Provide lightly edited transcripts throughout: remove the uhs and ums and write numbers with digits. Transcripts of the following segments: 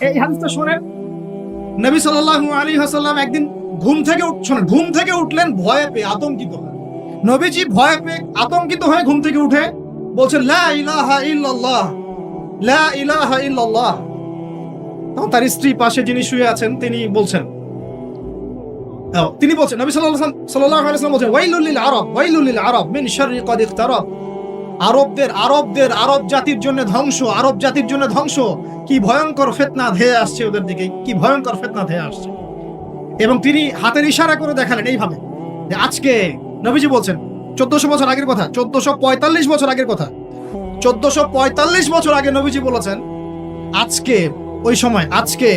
এই হাদিসটা শোনেন, নবী সাল্লাল্লাহু আলাইহি ওয়াসাল্লাম একদিন ঘুম থেকে উঠলেন ভয়ে পেয়ে, আতঙ্কিত হয়ে। নবীজি ভয়ে পেয়ে আতঙ্কিত হয়ে ঘুম থেকে উঠে বলছেন লা ইলাহা ইল্লাল্লাহ, লা ইলাহা ইল্লাল্লাহ। তখন তার স্ত্রী পাশে যিনি শুয়ে আছেন তিনি বলছেন নবী সাল্লাল্লাহু আলাইহি ওয়াসাল্লাম বলছেন ওয়াইলুল লিল আরব, ওয়াইলুল লিল আরব মিন শাররি কদ ইখতারাব। আরব জাতির জন্য ধ্বংস, আরব জাতির জন্য ধ্বংস। কি ভয়ঙ্কর ফিতনা ধেয়ে আসছে ওদের দিকে, কি ভয়ঙ্কর ফিতনা ধেয়ে আসছে। এবং তিনি হাতের ইশারা করে দেখালেন এইভাবে যে আজকে, নবীজি বলছেন 1400 বছর আগের কথা, 1445 বছর আগের কথা, 1445 বছর আগে নবীজি বলেছেন আজকে, ওই সময় আজকে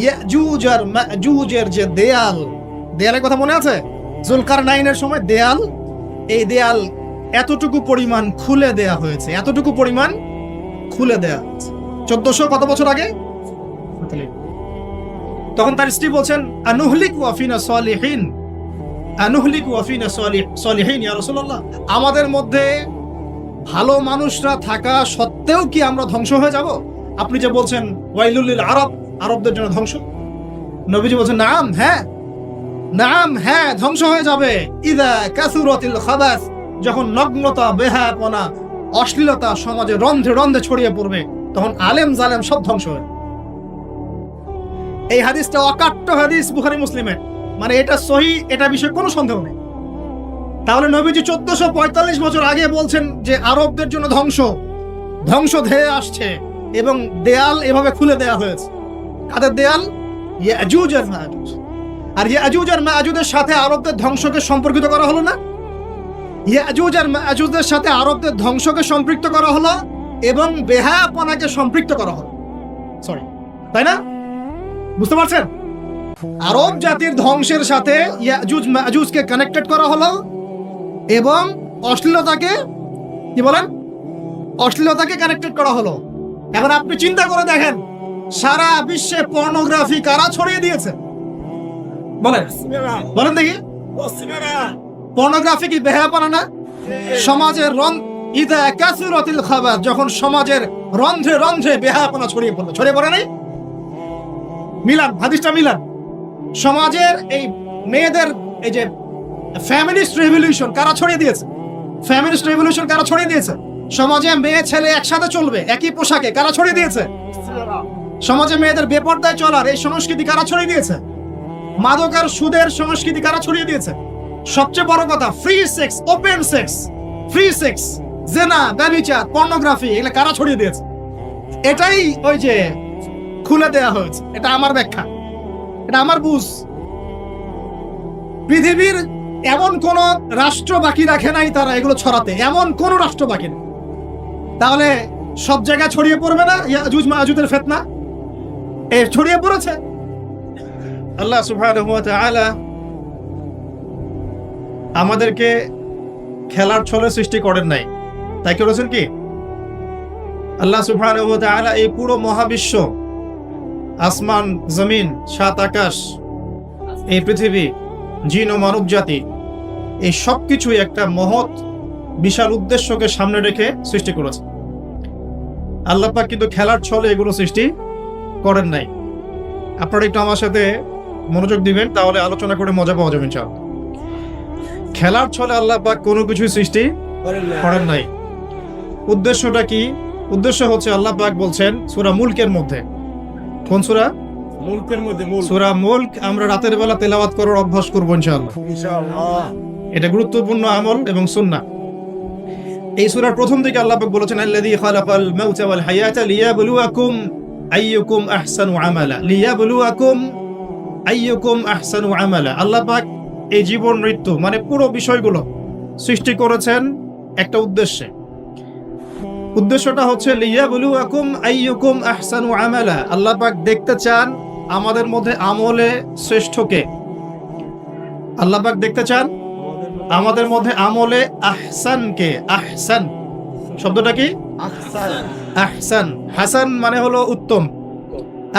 ইয়াজুজ আর মাজুজের যে দেয়ালের কথা মনে আছে? জুলকারনাইনের সময় দেয়াল, এই দেয়াল এতটুকু পরিমাণ খুলে দেয়া হয়েছে, এতটুকু পরিমাণ খুলে দেয়া হয়েছে 1400 কত বছর আগে। তখন তার স্ত্রী বলছেন আনুহলিকু আফিনা সালিহিন, আনুহলিকু আফিনা সালিহিন ইয়া রাসূলুল্লাহ, আমাদের মধ্যে ভালো মানুষরা থাকা সত্ত্বেও কি আমরা ধ্বংস হয়ে যাব? আপনি যে বলছেন ওয়াইলুল লিল আরব, আরবদের জন্য ধ্বংস। নবীজি বলছেন নাম হ্যাঁ, নাম হ্যাঁ, ধ্বংস হয়ে যাবে। ইদা কাসুরাতিল খাবাস, যখন নগ্নতা, বেহায়াপনা, অশ্লীলতা সমাজে রন্ধ্রে রন্ধ্রে ছড়িয়ে পড়বে, তখন আলেম জালেম সব ধ্বংস হবে। এই হাদিসটা অকাট্য হাদিস বুখারী মুসলিমের, মানে এটা সহিহ, এটা বিষয়ে কোনো সন্দেহ নেই। তাহলে নবীজি 1445 বছর আগে বলছেন যে আরবদের জন্য ধ্বংস ধেয়ে আসছে, এবং দেয়াল এভাবে খুলে দেয়া হয়েছে। কাদের দেয়াল? ইয়াজুজ আর মাজুজ। আর ইয়াজুজ আর মাজুজের সাথে আরবদের ধ্বংসকে সম্পর্কিত করা হলো না? ইয়াজুজ আর মাজুজের সাথে আরবদের ধ্বংসকে সম্পৃক্ত করা হলো এবং বেহায়াপনাকে সম্পৃক্ত করা হলো, সরি, তাই না? বুঝতে পারছেন? আরব জাতির ধ্বংসের সাথে ইয়াজুজ মাজুজকে কানেক্টেড করা হলো এবং অশ্লীলতাকে, কি বলেন, অশ্লীলতাকে কানেক্টেড করা হলো। এখন আপনি চিন্তা করে দেখেন, সারা বিশ্বে পর্নোগ্রাফি কারা ছড়িয়ে দিয়েছে? বলেন দেখি। পর্নোগ্রাফি কি বেহায়াপনা না? সমাজের ইদা কাসুরাতিল খাবাস, যখন সমাজের রন্ধ্রে রন্ধ্রে বেহায়াপনা ছড়িয়ে পড়ে নাই? মিলান, হাদিসটা মিলান। সমাজের এই মেয়েদের, এই যে ফ্যামিলিস্ট রেভলিউশন কারা ছড়িয়ে দিয়েছে? ফ্যামিলিস্ট রেভলিউশন কারা ছড়িয়ে দিয়েছে? সমাজে মেয়ে ছেলে একসাথে চলবে একই পোশাকে কারা ছড়িয়ে দিয়েছে? সমাজে মেয়েদের বেপরদায় চলার এই সংস্কৃতি কারা ছড়িয়ে দিয়েছে? মাদক আর সুদের সংস্কৃতি কারা ছড়িয়ে দিয়েছে? সবচেয়ে বড় কথা, free sex, open sex, free sex, জেনা, ব্যভিচার, পর্নোগ্রাফি, এগুলো কারা ছড়িয়ে দিয়েছে? এটাই ওই যে খুলে দেয়া হয়েছে। এটা আমার ব্যাখ্যা, এটা আমার বুঝ। পৃথিবীর এমন কোন রাষ্ট্র বাকি রাখে নাই তারা এগুলো ছড়াতে, এমন কোন রাষ্ট্র বাকি নেই। তাহলে সব জায়গায় ছড়িয়ে পড়বে না ইয়াজুজ মাজুজের ফিতনা? ছড়িয়ে পড়েছে। আল্লাহ সুবহানাহু ওয়া তাআলা আমাদেরকে খেলার ছলে সৃষ্টি করেন নাই, তাই করেছেন কি? আল্লাহ সুবহানাহু ওয়া তাআলা এই পুরো মহাবিশ্ব, আসমান জমিন, সাত আকাশ, এই পৃথিবী, জিন ও মানব জাতি, এই সবকিছুই একটা মহৎ বিশাল উদ্দেশ্যকে সামনে রেখে সৃষ্টি করেছে। আল্লাহ পাক কিন্তু খেলার ছলে এগুলো সৃষ্টি করেন নাই। আপনারা একটু আমার সাথে মনোযোগ দিবেন, তাহলে আলোচনা করে মজা পাওয়া যাবে ইনশাআল্লাহ। খেলার ছলে আল্লাহ পাক কোনো কিছুই সৃষ্টি করেন নাই। উদ্দেশ্যটা কি? উদ্দেশ্য হচ্ছে আল্লাহ পাক বলছেন সূরা মুলকের মধ্যে, কোন সূরা? মুলকের মধ্যে, সূরা মুলক আমরা রাতের বেলা তেলাওয়াত করার অভ্যাস করব ইনশাআল্লাহ। এটা গুরুত্বপূর্ণ আমল এবং সুন্নাহ। এই সূরার প্রথম দিকে আল্লাহ পাক বলেছেন আল্লাযী খালাকাল মাউতা ওয়াল হায়াতা লিয়াবলুয়াকুম আইয়ুকুম আহসানু আমালা, লিয়াবলুয়াকুম আইয়ুকুম আহসানু আমালা। আল্লাহ পাক এই জীবন মৃত্যু মানে পুরো বিষয়গুলো সৃষ্টি করেছেন একটা উদ্দেশ্যে। উদ্দেশ্যটা হচ্ছে লিয়াবলুয়াকুম আইয়ুকুম আহসানু আমালা। আল্লাহ পাক দেখতে চান আমাদের মধ্যে আমলে শ্রেষ্ঠকে। আল্লাহ পাক দেখতে চান আমাদের মধ্যে আমলে আহসানকে। আহসান শব্দটা কি? আহসান। হাসান মানে হলো উত্তম,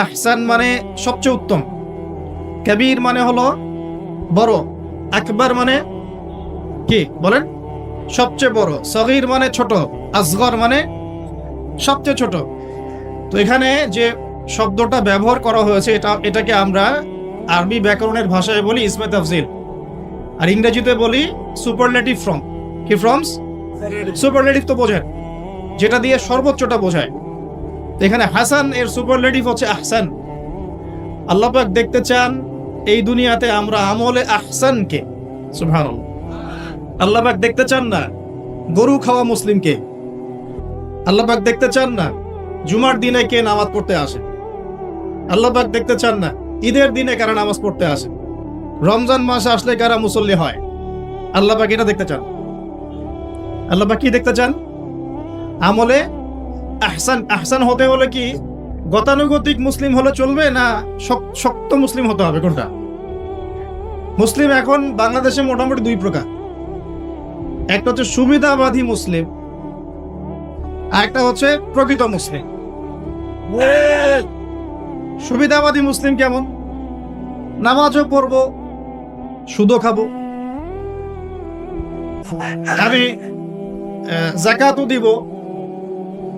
আহসান মানে সবচেয়ে উত্তম, কবির মানে হলো বড়, আকবার মানে কি বলেন? সবচেয়ে বড়, সগীর মানে ছোট, আসগর মানে সবচেয়ে ছোট। তো এখানে যে শব্দটা ব্যবহার করা হয়েছে এটাকে আমরা আরবি ব্যাকরণের ভাষায় বলি ইসমে তাফজিল, আর ইংরেজিতে বলি সুপারলেটিভ ফর্ম। কি ফর্মস? সুপারলেটিভ তো বোঝেন, যেটা দিয়ে সর্বোচ্চটা বোঝায়। এখানে হাসান এর সুপারলেটিভ হচ্ছে আহসান। আল্লাহ পাক দেখতে চান এই দুনিয়াতে আমরা আমলে আহসানকে। সুবহানাল্লাহ। আল্লাহ পাক দেখতে চান না গরু খাওয়া মুসলিমকে। আল্লাহ পাক দেখতে চান না জুমার দিনে কে নামাজ পড়তে আসে। আল্লাহ পাক দেখতে চান না ঈদের দিনে কারা নামাজ পড়তে আসে, রমজান মাস আসলে কারা মুসল্লি হয়। আল্লাহ পাক এটা দেখতে চান। আল্লাহ পাক কি দেখতে চান? আমলে আহসান। আহসান হতে হলে কি গতানুগতিক মুসলিম হলে চলবে, না শক্ত মুসলিম হতে হবে? কোনটা? মুসলিম এখন বাংলাদেশে মোটামুটি দুই প্রকার। একটা হচ্ছে সুবিধাবাদী মুসলিম, আর একটা হচ্ছে প্রকৃত মুসলিম। সুবিধাবাদী মুসলিম কেমন? নামাজও পড়বো, সুদও খাবো, আমি যাকাতও দিব,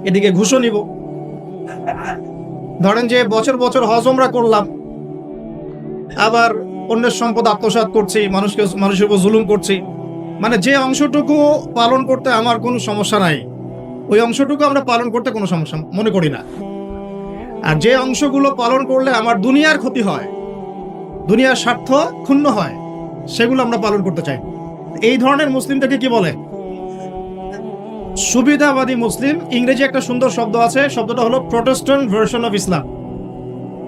এদিকে ঘুষও নিব। ধরেন যে বছর বছর হজ ওমরা করলাম, আবার অন্যের সম্পদ আত্মসাৎ করছি, মানুষের উপর জুলুম করছি। মানে যে অংশটুকু পালন করতে আমার কোনো সমস্যা নাই, ওই অংশটুকু আমরা পালন করতে কোনো সমস্যা মনে করি না। আর যে অংশগুলো পালন করলে আমার দুনিয়ার ক্ষতি হয়, দুনিয়ার স্বার্থ ক্ষুণ্ণ হয়, সেগুলো আমরা পালন করতে চাই। এই ধরনের মুসলিমটাকে কি বলে? সুবিধাবাদী মুসলিম। ইংরেজি একটা সুন্দর শব্দ আছে, শব্দটা হলো Protestant version of Islam.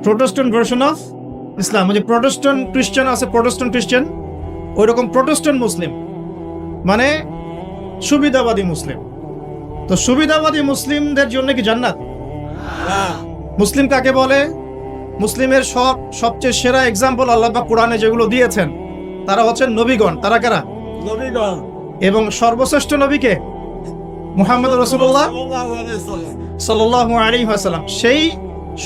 Protestant version of Islam, মানে প্রোটেস্ট্যান্ট খ্রিস্টান আছে, প্রোটেস্ট্যান্ট খ্রিস্টান, ওই রকম প্রোটেস্ট্যান্ট মুসলিম মানে সুবিধাবাদী মুসলিম। তো সুবিধাবাদী মুসলিমদের জন্য কি জান্নাত? মুসলিম কাকে বলে? মুসলিমের সবচেয়ে সেরা এক্সাম্পল আল্লাহ পাক কোরআনে যেগুলো দিয়েছেন, তারা হচ্ছেন নবীগণ। তারা কারা? নবীগণ। এবং সর্বশ্রেষ্ঠ নবীকে মুহাম্মদ রাসূলুল্লাহ সাল্লাল্লাহু আলাইহি ওয়াসাল্লাম। সেই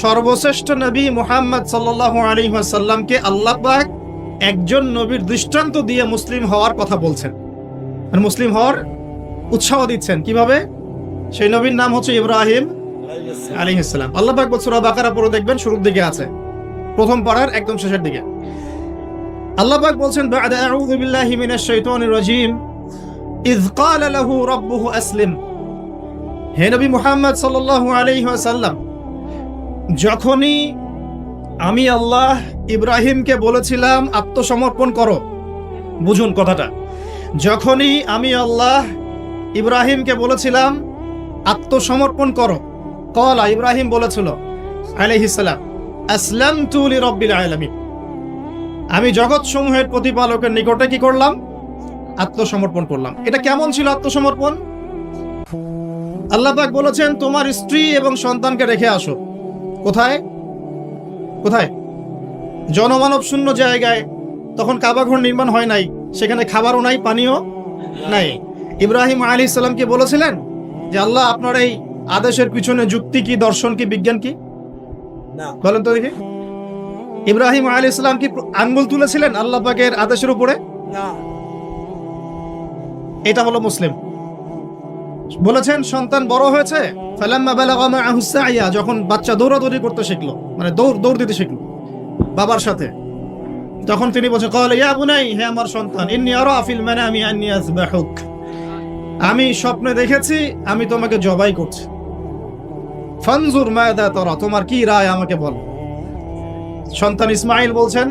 সর্বশ্রেষ্ঠ নবী মুহাম্মদ সাল্লাল্লাহু আলাইহি ওয়াসাল্লামকে আল্লাহ পাক একজন নবীর দৃষ্টান্ত দিয়ে মুসলিম হওয়ার কথা বলছেন, আর মুসলিম হওয়ার উৎসাহ দিচ্ছেন। কিভাবে? সেই নবীর নাম হচ্ছে ইব্রাহিম আলাইহিস সালাম। আল্লাহ পাক সূরা বাকারা পড়ে দেখবেন, শুরুর দিকে আছে, প্রথম পারার একদম শেষের দিকে। আল্লাহ পাক বলছেন, বা'দা আউযু বিল্লাহি মিনাশ শাইতানির রাজীম, ইয ক্বালা লাহু রাব্বুহু আসলিম। হে নবী মুহাম্মদ সাল্লাল্লাহু আলাইহি ওয়াসাল্লাম, যখনই আমি আল্লাহ ইব্রাহিমকে বলেছিলাম আত্মসমর্পণ করো। বুঝুন কথাটা, যখনই আমি আল্লাহ ইব্রাহিমকে বলেছিলাম আত্মসমর্পণ করো, ক্বালা, ইব্রাহিম বলেছিল আলাইহিস সালাম, আসলামতু লিরাব্বিল আলামিন, আমি জগৎ সমূহের প্রতিপালকের নিকটে কি করলাম? আত্মসমর্পণ করলাম। এটা কেমন ছিল আত্মসমর্পণ? আল্লাহ পাক বলেছেন, তোমার স্ত্রী এবং সন্তানকে রেখে আসো। কোথায়? কোথায়? জনমানব শূন্য জায়গায়। তখন কাবা ঘর নির্মাণ হয় নাই, সেখানে খাবারও নাই, পানিও নাই। ইব্রাহিম আলাইহিস সালামকে বলেছিলেন যে আল্লাহ আপনার এই আদেশের পিছনে যুক্তি কি, দর্শন কি, বিজ্ঞান কি? বলেন তো দেখি। ইব্রাহিম আলাইহিস সালাম কি আঙ্গুল তুলেছিলেন আল্লাহ পাকের আদেশের উপরে? না। এটা হলো মুসলিম। বলেছেন সন্তান বড় হয়েছে, ফালাম্মা বালাগা মাআহু সাইয়া, যখন বাচ্চা দৌড়াদৌড়ি করতে শিখলো, মানে দৌড় দিতে শিখলো বাবার সাথে, তখন তিনি বলছেন, ক্বালা ইয়া বুনাই, হে আমার সন্তান, ইন্নী আরা ফিল মানামি আন্নী আযবাহুক, আমি স্বপ্নে দেখেছি আমি তোমাকে জবাই করছি। ফানজুর মাযা তারা, তোমার কি রায় আমাকে বল। সন্তান ইসমাঈল বলছেন,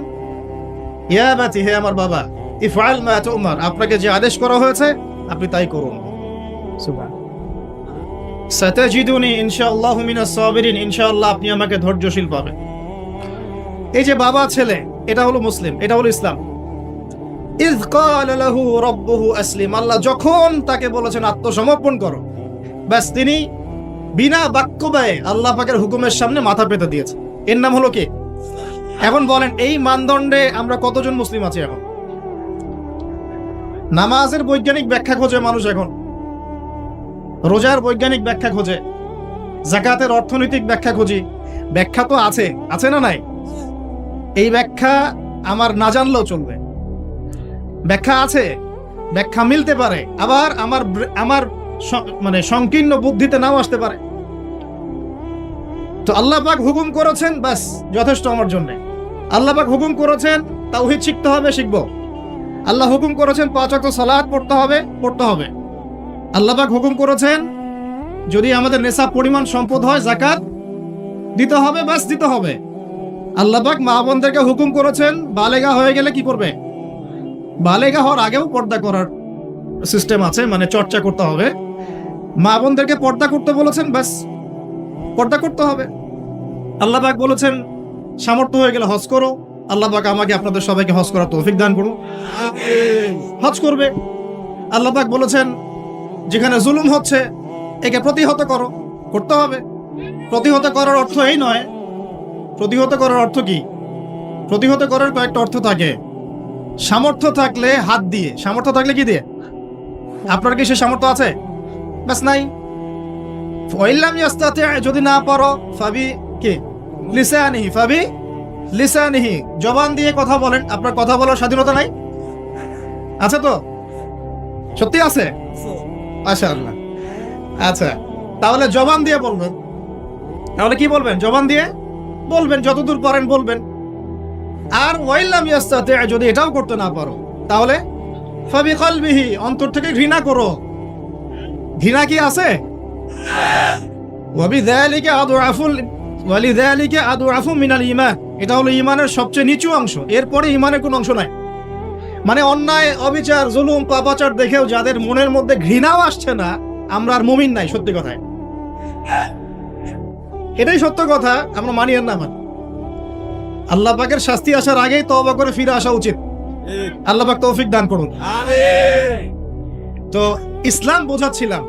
ইয়া বাতি, হে আমার বাবা, ইফআল মা তুমার, আপনাকে যে আদেশ করা হয়েছে আপনি তাই করুন। সুবহান। সাতাজিদুনি ইনশাআল্লাহু মিনাস সাবিরিন, ইনশাআল্লাহ আপনি আমাকে ধৈর্যশীল পাবেন। এই যে বাবা ছেলে, এটা হলো মুসলিম, এটা হলো ইসলাম। ইয ক্বালা লাহু রাব্বুহু আসলিম, আল্লাহ যখন তাকে বলেছেন আত্মসমর্পণ করো, ব্যাস তিনি বিনা বাক্য ব্যয়ে আল্লাহ পাকের হুকুমের সামনে মাথা পেতে দিয়েছে। এর নাম হলো কি? এখন বলেন, এই মানদণ্ডে আমরা কতজন মুসলিম আছি এখন? নামাজের বৈজ্ঞানিক ব্যাখ্যা খোঁজে মানুষ এখন, রোজার বৈজ্ঞানিক ব্যাখ্যা খোঁজে, যাকাতের অর্থনৈতিক ব্যাখ্যা খুঁজি। ব্যাখ্যা তো আছে, আছে না নাই? এই ব্যাখ্যা আমার না জানলেও চলবে। ব্যাখ্যা আছে, ব্যাখ্যা মিলতে পারে, আবার আমার মানে সংকীর্ণ বুদ্ধিতে নাও আসতে পারে। তো আল্লাহ পাক হুকুম করেছেন, বাস যথেষ্ট আমার জন্য। আল্লাহ পাক হুকুম করেছেন তাওহীদ শিখতে হবে, শিখবো। আল্লাহ হুকুম করেছেন 5 ওয়াক্ত সালাত পড়তে হবে, পড়তে হবে। আল্লাহ পাক হুকুম করেছেন যদি আমাদের নেশাব পরিমাণ সম্পদ হয় যাকাত দিতে হবে, বাস দিতে হবে। আল্লাহ পাক মা বোনদেরকে হুকুম করেছেন বালেগা হয়ে গেলে কি করবে, বালেগা হওয়ার আগেও পর্দা করার সিস্টেম আছে, মানে চর্চা করতে হবে। মা বোনদেরকে পর্দা করতে বলেছেন, বাস পর্দা করতে হবে। আল্লাহ পাক বলেছেন সামর্থ্য হয়ে গেলে হজ করো। আল্লাহ পাক আমাকে আপনাদের সবাইকে হজ করার তৌফিক দান করুন, হজ করবে। আল্লাহ পাক বলেছেন যেখানে জুলুম হচ্ছে একে প্রতিহত করো, করতে হবে। প্রতিহত করার অর্থ এই নয়, প্রতিহত করার অর্থ কি? প্রতিহত করার কয়েকটা অর্থ থাকে। সামর্থ্য থাকলে হাত দিয়ে, সামর্থ্য থাকলে কি দিয়ে? আপনার কি সে সামর্থ্য আছে? বাস নাই। ওয়াইল্লাম ইয়াস্তাতি, যদি না পারো ফাবি কি লিসানিহি, ফাবি লিসানিহি, জবান দিয়ে কথা বলেন। আপনার কথা বলার স্বাধীনতা নাই? আছে তো? সত্যি আছে? মাশাআল্লাহ। আচ্ছা, তাহলে জবান দিয়ে বলবেন। তাহলে কি বলবেন? জবান দিয়ে বলবেন, যতদূর পারেন বলবেন। আর ওয়াইল্লাম ইয়াস্তাতি, যদি এটাও করতে না পারো তাহলে ফাবি কলবিহি, অন্তর থেকে ঘৃণা করো। ঘৃণা কি আছে? ওয়াবিযালিকা আদআফু মিনাল ঈমান, এটা হলো ঈমানের সবচেয়ে নিচু অংশ। এরপরে ঈমানের কোনো অংশ নাই। মানে অন্যায়, অবিচার, জুলুম, পাপাচার দেখেও যাদের মনের মধ্যে ঘৃণাও আসছে না, আমরা আর মুমিন নাই। সত্যি কথা, এটাই সত্য কথা। আমরা মানি আর না মানি, আল্লাহ পাকের শাস্তি আসার আগেই তওবা করে ফিরে আসা উচিত। আল্লাহ পাক তৌফিক দান করুন। তো ইসলাম বোঝাচ্ছিলাম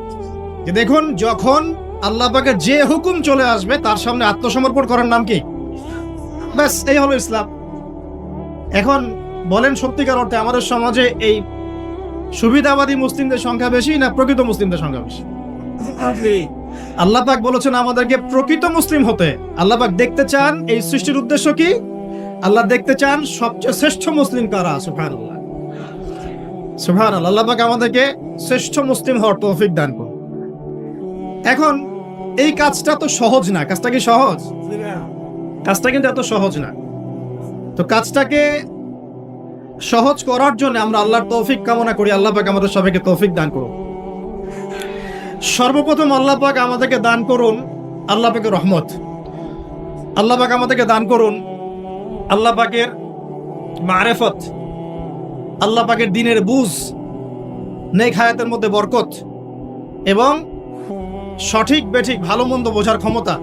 যে দেখুন, যখন আল্লাহ পাকের যে হুকুম চলে আসবে তার সামনে আত্মসমর্পণ করার নাম কি? ব্যাস, এই হলো ইসলাম। এখন বলেন, সত্যিকার অর্থে আমাদের সমাজে এই সুবিধাবাদী মুসলিমদের সংখ্যা বেশি না প্রকৃত মুসলিমদের সংখ্যা বেশি? আল্লাহ পাক বলেছেন আমাদেরকে প্রকৃত মুসলিম হতে। আল্লাহ পাক দেখতে চান, এই সৃষ্টির উদ্দেশ্য কি? আল্লাহ দেখতে চান সবচেয়ে শ্রেষ্ঠ মুসলিম কারা। সুবহানাল্লাহ, সুবহানাল্লাহ। আল্লাহ পাক আমাদেরকে শ্রেষ্ঠ মুসলিম হওয়ার তৌফিক দান করুন। এখন এই কাজটা তো সহজ না। কাজটা কি সহজ? কাজটা কিন্তু এত সহজ না। তো কাজটাকে সহজ করার জন্য আমরা আল্লাহর তৌফিক কামনা করি। আল্লাহ পাক আমাদের সবাইকে তৌফিক দান করুন। সর্বপ্রথম আল্লাহ পাক আমাদেরকে দান করুন আল্লাহ পাকের রহমত। আল্লাহ পাক আমাদেরকে দান করুন আল্লাহ পাকের মারেফত, আল্লাহ পাকের দ্বীনের বুঝ, নেক হায়াতের মধ্যে বরকত এবং সঠিক বেঠিক ভালো মন্দ বোঝার ক্ষমতা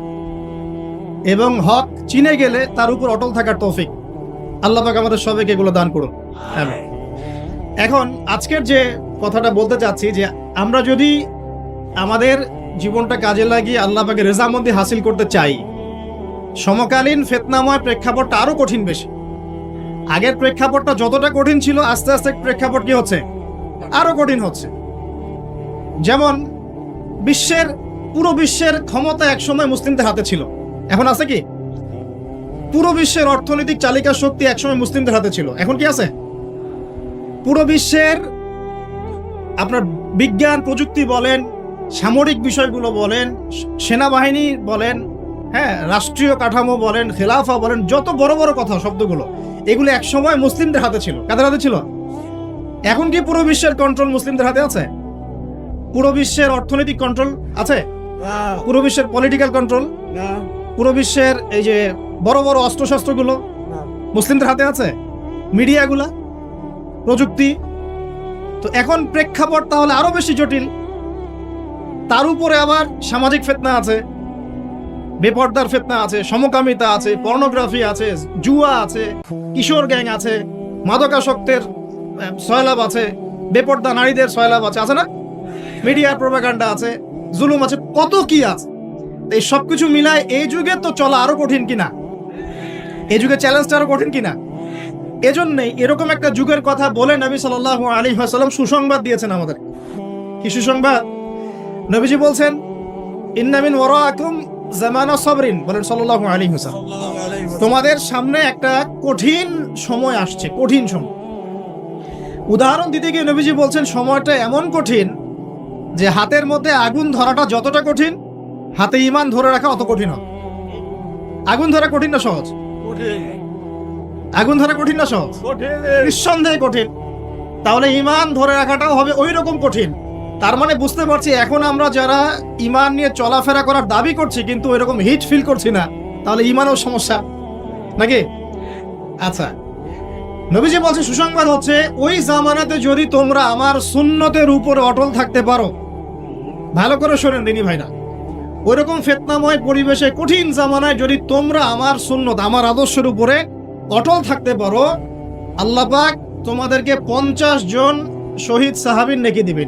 এবং হক চিনে গেলে তার উপর অটল থাকার তৌফিক। আল্লাহ পাক আমাদের সবাইকে এগুলো দান করুন। এখন আজকের যে কথাটা বলতে চাচ্ছি, যে আমরা যদি আমাদের জীবনটা কাজে লাগিয়ে আল্লাহ পাকের রেজামন্দি হাসিল করতে চাই, সমকালীন ফিতনাময় প্রেক্ষাপটটা আরো কঠিন বেশি। আগের প্রেক্ষাপটটা যতটা কঠিন ছিল, আস্তে আস্তে প্রেক্ষাপট কি হচ্ছে? আরো কঠিন হচ্ছে। যেমন পুরো বিশ্বের ক্ষমতা একসময় মুসলিমদের হাতে ছিল, এখন আছে কি? পুরো বিশ্বের অর্থনৈতিক চালিকা শক্তি একসময় মুসলিমদের হাতে ছিল, এখন কি আছে? পুরো বিশ্বের আপনার বিজ্ঞান প্রযুক্তি বলেন, সামরিক বিষয়গুলো বলেন, সেনাবাহিনী বলেন, হ্যাঁ, রাষ্ট্রীয় কাঠামো বলেন, খেলাফা বলেন, যত বড় বড় কথা শব্দগুলো, এগুলো একসময় মুসলিমদের হাতে ছিল। কাদের হাতে ছিল? এখন কি পুরো বিশ্বের কন্ট্রোল মুসলিমদের হাতে আছে? পুরো বিশ্বের অর্থনৈতিক কন্ট্রোল আছে? পুরো বিশ্বের পলিটিক্যাল কন্ট্রোল, পুরো বিশ্বের এই যে বড় বড় অস্ত্রশস্ত্রগুলো মুসলিমদের হাতে আছে? মিডিয়াগুলা, প্রযুক্তি। তো এখন প্রেক্ষাপট তাহলে আরো বেশি জটিল। তার উপরে আবার সামাজিক ফিতনা আছে, বেপর্দার ফিতনা আছে, সমকামিতা আছে, পর্নোগ্রাফি আছে, জুয়া আছে, কিশোর গ্যাং আছে, মাদকাসক্তের সয়লাভ আছে, বেপর্দা নারীদের সয়লাভ আছে, আছে না? মিডিয়ার প্রোপাগান্ডা আছে, জুলুম আছে, কত কি আছে। এই সবকিছু মিলায় এই যুগে তো চলা আরো কঠিন কিনা? এই যুগে চ্যালেঞ্জটা আরো কঠিন কিনা? এজন্যই এরকম একটা যুগের কথা বলে নবী সাল্লাল্লাহু আলাইহি ওয়াসাল্লাম সুসংবাদ দিয়েছেন আমাদের। কি সুসংবাদ? নবীজি বলছেন, ইন্না মিন ওয়ারাকুম জামানা সাবরিন, বলেন সাল্লাল্লাহু আলাইহি ওয়াসাল্লাম, তোমাদের সামনে একটা কঠিন সময় আসছে, কঠিন সময়। উদাহরণ দিতে গিয়ে নবীজি বলছেন সময়টা এমন কঠিন যে হাতের মধ্যে আগুন ধরাটা যতটা কঠিন, হাতে ঈমান ধরে রাখা অত কঠিন হবে। আগুন ধরা কঠিন না সহজ? আগুন ধরা কঠিন না সহজ? নিঃসন্দেহে কঠিন। তাহলে ঈমান ধরে রাখাটাও হবে ওই রকম কঠিন। তার মানে বুঝতে পারছি এখন আমরা যারা ঈমান নিয়ে চলাফেরা করার দাবি করছি কিন্তু ওই রকম হিট ফিল করছি না, তাহলে ঈমানও সমস্যা নাকি? আচ্ছা, নবীজি বলছে সুসংবাদ হচ্ছে ওই জামানাতে যদি তোমরা আমার সুন্নতের উপরে অটল থাকতে পারো, ভালো করে শোনেন দিনী ভাইরা, ওইরকম ফিতনাময় পরিবেশে কঠিন জামানায় যদি তোমরা আমার সুন্নত আমার আদর্শের উপরে অটল থাকতে পারো, আল্লাহ পাক তোমাদেরকে 50 জন শহীদ সাহাবীর নেকি দিবে।